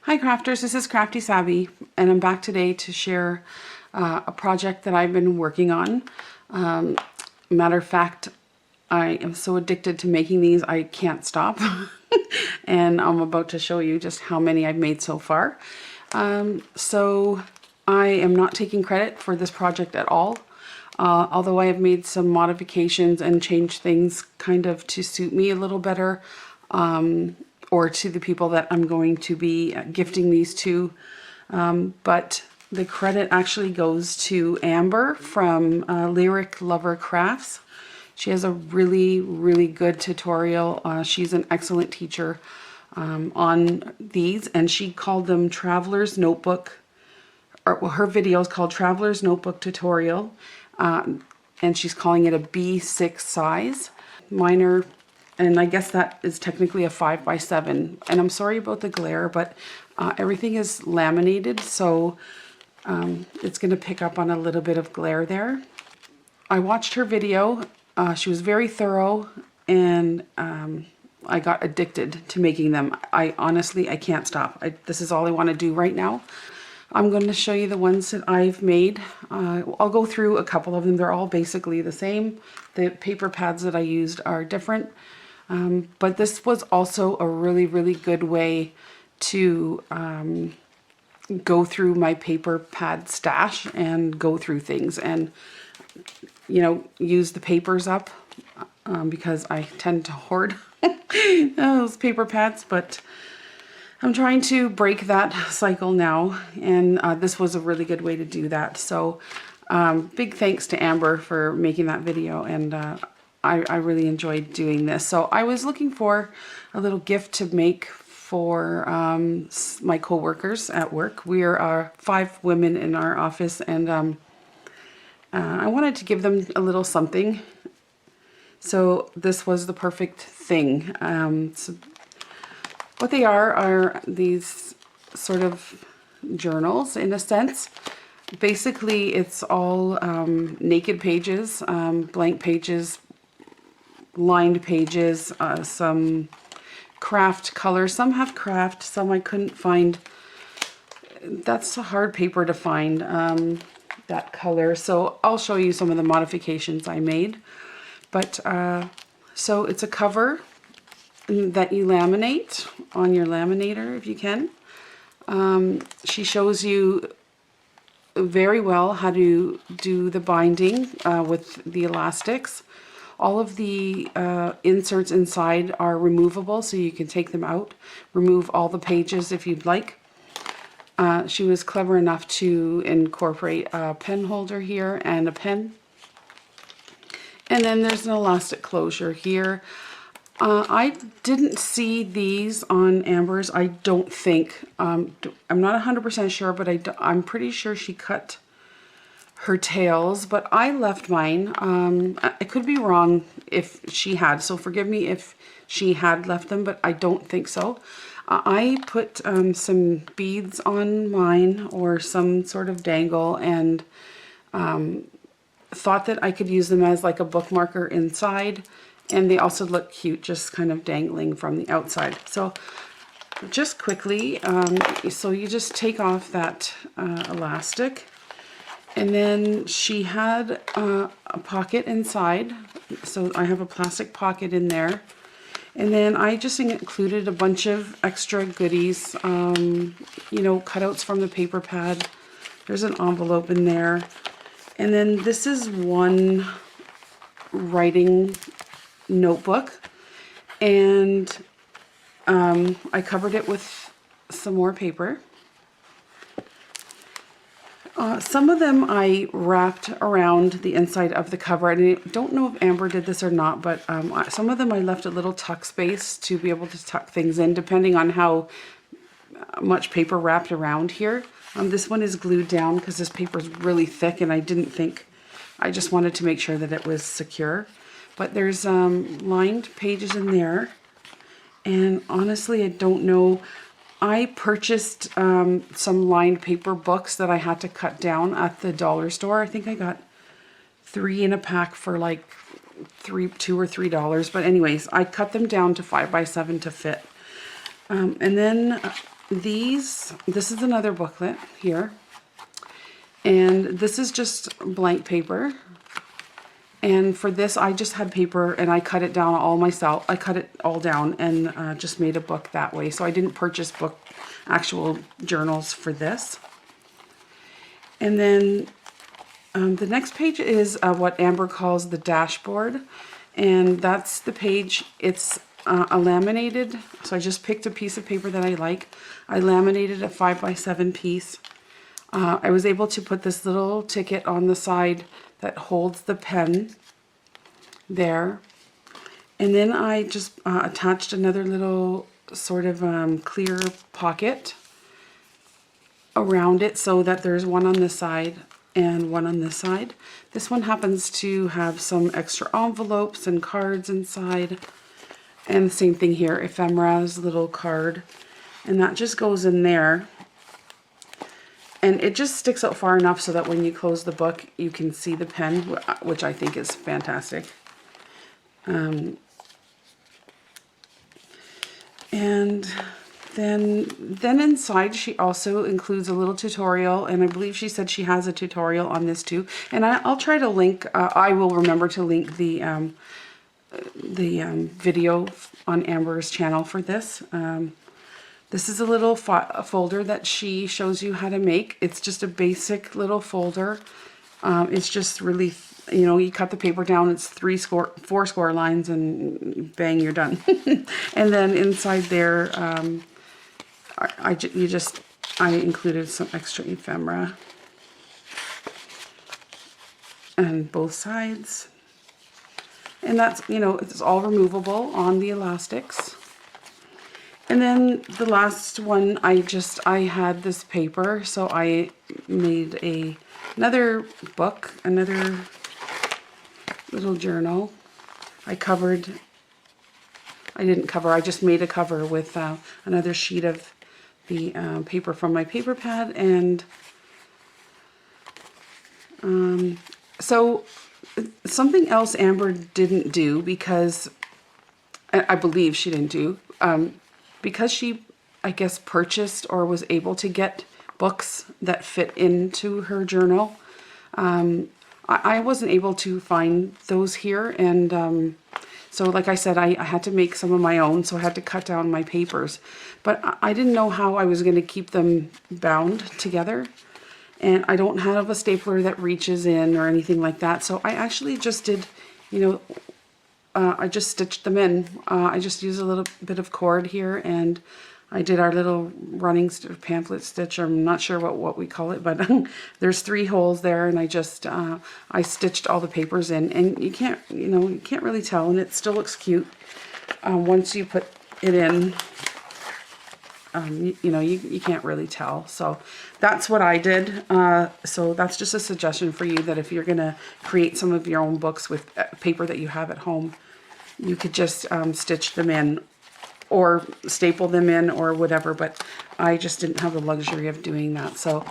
Hi crafters, this is Crafty Savvy, and I'm back today to share a project that I've been working on. Matter of fact, I am so addicted to making these I can't stop. And I'm about to show you just how many I've made so far. So I am not taking credit for this project at all. Although I have made some modifications and changed things kind of to suit me a little better, or to the people that I'm going to be gifting these to. But the credit actually goes to Amber from Lyric Lover Crafts. She has a really, really good tutorial. She's an excellent teacher on these, and she called them Traveler's Notebook, or well, her video is called Traveler's Notebook Tutorial, and she's calling it a B6 size. Mine are, and I guess that is technically a 5x7. And I'm sorry about the glare, but everything is laminated, so it's going to pick up on a little bit of glare there. I watched her video. She was very thorough, and I got addicted to making them. I honestly can't stop. This is all I want to do right now. I'm going to show you the ones that I've made. I'll go through a couple of them. They're all basically the same. The paper pads that I used are different. But this was also a really, really good way to go through my paper pad stash and go through things and, you know, use the papers up because I tend to hoard those paper pads, but I'm trying to break that cycle now, and this was a really good way to do that. So big thanks to Amber for making that video, and I really enjoyed doing this. So I was looking for a little gift to make for my co-workers at work. We are 5 women in our office, and I wanted to give them a little something. So this was the perfect thing. So what they are these sort of journals in a sense. Basically, it's all naked pages, blank pages, lined pages, some craft colors. Some have craft, some I couldn't find. That's a hard paper to find, that color. So I'll show you some of the modifications I made. But so it's a cover that you laminate on your laminator if you can. She shows you very well how to do the binding with the elastics. All of the inserts inside are removable, so you can take them out, remove all the pages if you'd like. She was clever enough to incorporate a pen holder here and a pen. And then there's an elastic closure here. I didn't see these on Amber's, I don't think. I'm not 100% sure, but I'm pretty sure she cut her tails, but I left mine. I could be wrong if she had, so forgive me if she had left them, but I don't think so. I put some beads on mine, or some sort of dangle, and thought that I could use them as like a bookmarker inside. And they also look cute, just kind of dangling from the outside. So just quickly, so you just take off that elastic. And then she had a pocket inside. So I have a plastic pocket in there. And then I just included a bunch of extra goodies, you know, cutouts from the paper pad. There's an envelope in there. And then this is one writing notebook, and I covered it with some more paper. Some of them I wrapped around the inside of the cover, and I don't know if Amber did this or not, but some of them I left a little tuck space to be able to tuck things in, depending on how much paper wrapped around here. This one is glued down because this paper is really thick, and I didn't think, I just wanted to make sure that it was secure. But there's lined pages in there, and honestly, I don't know. I purchased some lined paper books that I had to cut down at the dollar store. I think I got 3 in a pack for like $2 or $3. But anyways, I cut them down to 5x7 to fit. And then this is another booklet here. And this is just blank paper. And for this, I just had paper and I cut it down all myself. I cut it all down and just made a book that way. So I didn't purchase actual journals for this. And then the next page is what Amber calls the dashboard. And that's the page, it's a laminated, so I just picked a piece of paper that I like. I laminated a 5x7 piece. I was able to put this little ticket on the side that holds the pen there. And then I just attached another little sort of clear pocket around it so that there's one on this side and one on this side. This one happens to have some extra envelopes and cards inside. And the same thing here, ephemera's little card. And that just goes in there. And it just sticks out far enough so that when you close the book, you can see the pen, which I think is fantastic. And then inside she also includes a little tutorial, and I believe she said she has a tutorial on this too. And I'll try to link, I will remember to link the video on Amber's channel for this. This is a little folder that she shows you how to make. It's just a basic little folder. It's just really, you know, you cut the paper down, it's 4 square lines, and bang, you're done. And then inside there, I included some extra ephemera on both sides. And that's, you know, it's all removable on the elastics. And then the last one, I had this paper, so I made another book, another little journal. I just made a cover with another sheet of the paper from my paper pad. And so something else Amber didn't do, because I believe she didn't do, because she, I guess, purchased or was able to get books that fit into her journal. I wasn't able to find those here, and so like I said, I had to make some of my own, so I had to cut down my papers. But I didn't know how I was going to keep them bound together, and I don't have a stapler that reaches in or anything like that, so I actually just did, you know, I just stitched them in. I just used a little bit of cord here, and I did our little running pamphlet stitch. I'm not sure what we call it, but there's 3 holes there, and I just I stitched all the papers in, and you can't really tell, and it still looks cute once you put it in. You can't really tell. So that's what I did. So that's just a suggestion for you, that if you're gonna create some of your own books with paper that you have at home, you could just stitch them in or staple them in or whatever, but I just didn't have the luxury of doing that. So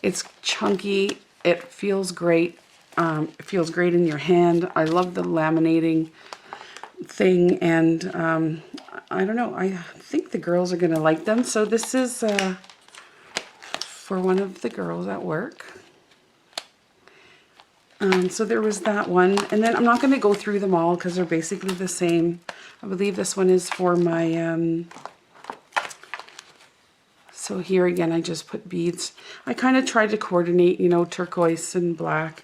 it's chunky, it feels great, it feels great in your hand. I love the laminating thing, and I don't know, I think the girls are gonna like them. So this is for one of the girls at work. So there was that one, and then I'm not going to go through them all because they're basically the same. I believe this one is for my, so here again I just put beads. I kind of tried to coordinate, you know, turquoise and black.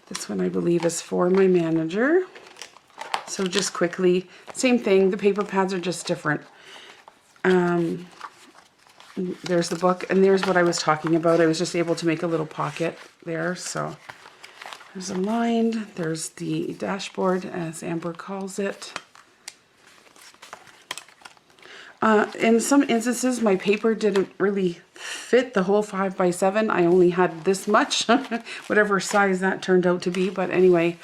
This one I believe is for my manager. So just quickly, same thing, the paper pads are just different. There's the book, and there's what I was talking about. I was just able to make a little pocket there, so there's a line, there's the dashboard, as Amber calls it. In some instances, my paper didn't really fit the whole 5x7. I only had this much, whatever size that turned out to be. But anyway,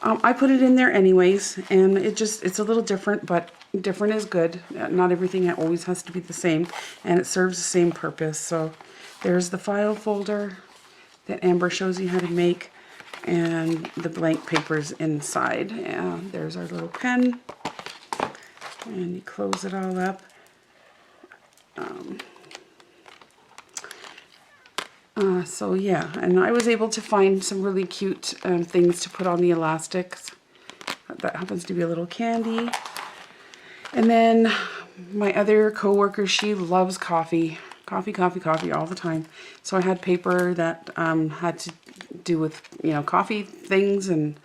I put it in there anyways, and it's a little different, but different is good. Not everything always has to be the same, and it serves the same purpose. So there's the file folder that Amber shows you how to make, and the blank papers inside. And there's our little pen, and you close it all up. So yeah, and I was able to find some really cute things to put on the elastics. That happens to be a little candy. And then my other coworker, she loves coffee. Coffee, coffee, coffee all the time. So I had paper that had to do with, you know, coffee things, and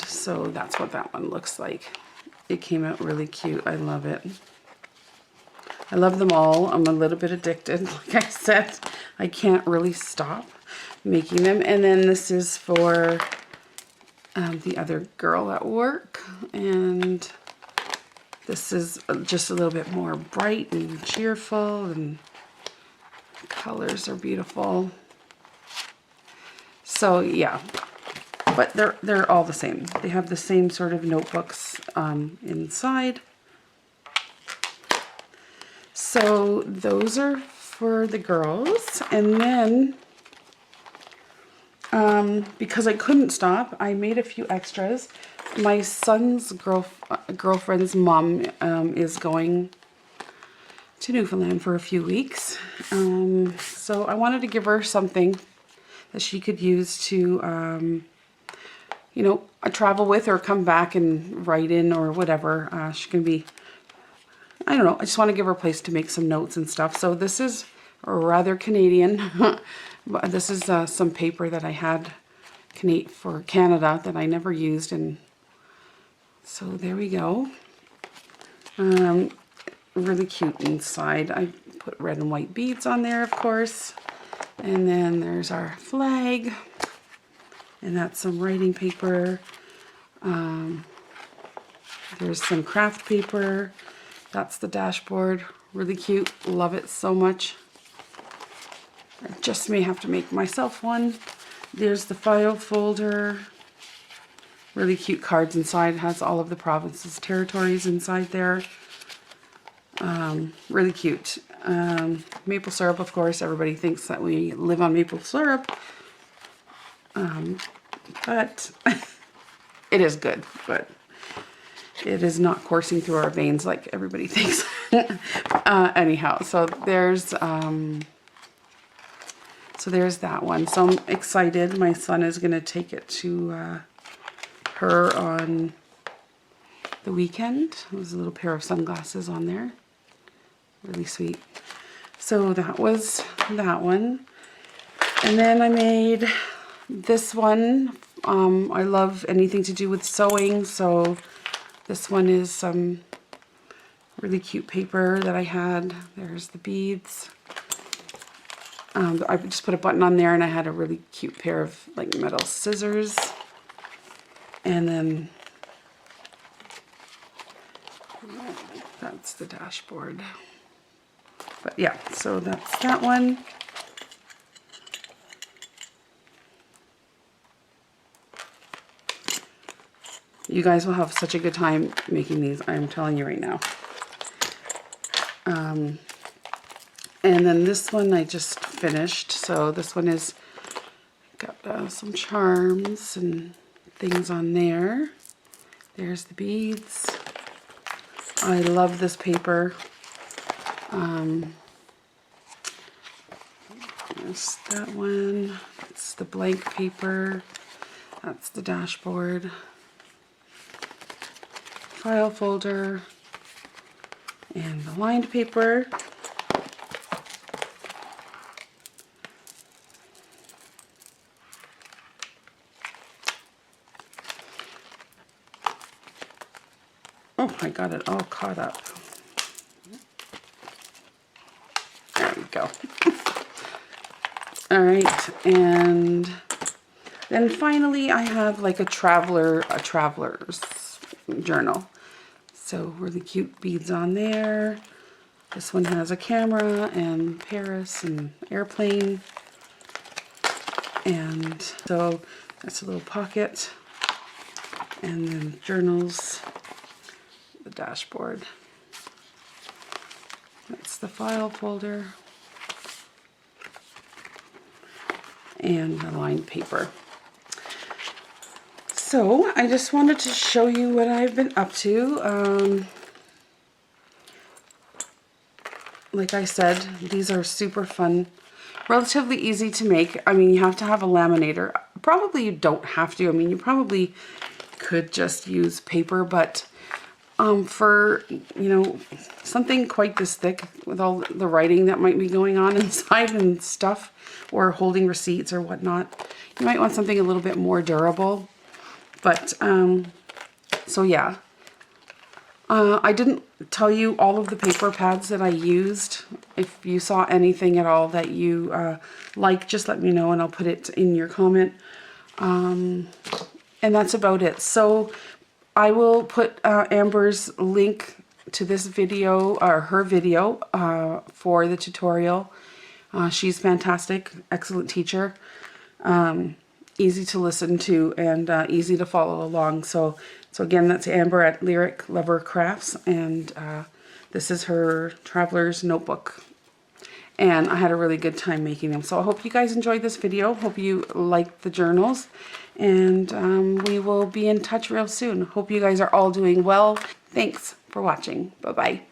so that's what that one looks like. It came out really cute. I love it. I love them all. I'm a little bit addicted. Like I said, I can't really stop making them. And then this is for the other girl at work. And this is just a little bit more bright and cheerful, and the colors are beautiful. So yeah, but they're all the same. They have the same sort of notebooks inside. So those are for the girls. And then because I couldn't stop, I made a few extras. My son's girlfriend's mom is going to Newfoundland for a few weeks. So I wanted to give her something that she could use to, you know, travel with or come back and write in or whatever. She can be, I don't know, I just want to give her a place to make some notes and stuff. So this is rather Canadian. This is some paper that I had for Canada that I never used, and so there we go. Really cute inside. I put red and white beads on there, of course. And then there's our flag, and that's some writing paper. There's some craft paper. That's the dashboard. Really cute. Love it so much. I just may have to make myself one. There's the file folder. Really cute cards inside. It has all of the provinces, territories inside there. Really cute. Maple syrup, of course. Everybody thinks that we live on maple syrup. But it is good. But it is not coursing through our veins like everybody thinks. Anyhow, so there's that one. So I'm excited. My son is going to take it to her on the weekend. There's a little pair of sunglasses on there. Really sweet. So that was that one. And then I made this one. I love anything to do with sewing, so this one is some really cute paper that I had. There's the beads. I just put a button on there, and I had a really cute pair of like metal scissors. And then that's the dashboard. But yeah, so that's that one. You guys will have such a good time making these, I'm telling you right now. And then this one I just finished. So this one is got some charms and things on there. There's the beads. I love this paper. There's that one. It's the blank paper. That's the dashboard. File folder. And the lined paper. Oh, I got it all caught up. There we go. All right, and then finally I have like a traveler's journal. So really cute beads on there. This one has a camera and Paris and airplane. And so that's a little pocket. And then journals, the dashboard. That's the file folder. And the lined paper. So I just wanted to show you what I've been up to. like I said, these are super fun, relatively easy to make. I mean, you have to have a laminator. Probably you don't have to. I mean, you probably could just use paper, but for, you know, something quite this thick with all the writing that might be going on inside and stuff, or holding receipts or whatnot, you might want something a little bit more durable. But, so yeah. I didn't tell you all of the paper pads that I used. If you saw anything at all that you like, just let me know and I'll put it in your comment. And that's about it. So I will put Amber's link to this video, or her video, for the tutorial. She's fantastic, excellent teacher. Easy to listen to and easy to follow along. So again, that's Amber at Lyric Lover Crafts, and this is her Traveler's Notebook. And I had a really good time making them. So I hope you guys enjoyed this video. Hope you liked the journals. And we will be in touch real soon. Hope you guys are all doing well. Thanks for watching. Bye-bye.